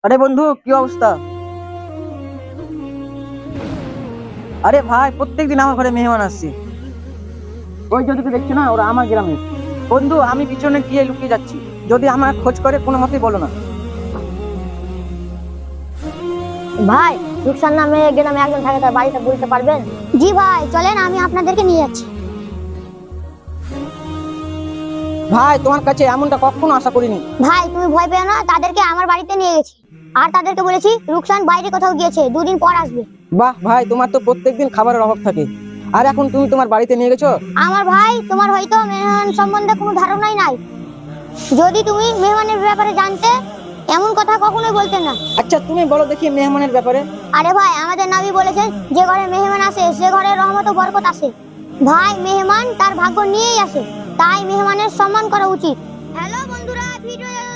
আরে বন্ধু, কি অবস্থা? আরে ভাই, প্রত্যেকদিন আমার ঘরে মেহমান আসছে। ওই যদি দেখছো না, ওরা আমার গ্রামের। বন্ধু, আমি পিছনে গিয়ে লুকিয়ে যাচ্ছি। যদি আমার খোঁজ করে কোনো মতেই বলো না। ভাই, রুকসান নামে গ্রামে একজন থাকে, তার বাড়িটা বলতে পারবেন? জি ভাই, চলেন আমি আপনাদেরকে নিয়ে যাচ্ছি। ভাই, তোমার কাছে এমনটা কখনো আশা করিনি। ভাই তুমি ভয় পেও না, তাদেরকে আমার বাড়িতে নিয়ে গেছি। আর তাদেরকে বলেছি রুকসান বাইরে কোথাও গিয়েছে, 2 দিন পর আসবে। বাহ ভাই, তোমার তো প্রত্যেকদিন খাবারের অভাব থাকে, আর এখন তুমি তোমার বাড়িতে নিয়ে গেছো। আমার ভাই, তোমার হয়তো মেহমান সম্বন্ধে কোনো ধারণাই নাই। যদি তুমি মেহমানের ব্যাপারে জানতে, এমন কথা কখনোই বলতে না। আচ্ছা, তুমি বলো দেখি মেহমানের ব্যাপারে। আরে ভাই, আমাদের নবী বলেছেন যে ঘরে মেহমান আসে সে ঘরে রহমত ও বরকত আসে। ভাই, মেহমান তার ভাগ্য নিয়েই আসে, তাই মেহমানের সম্মান করা উচিত। হ্যালো বন্ধুরা, ভিডিও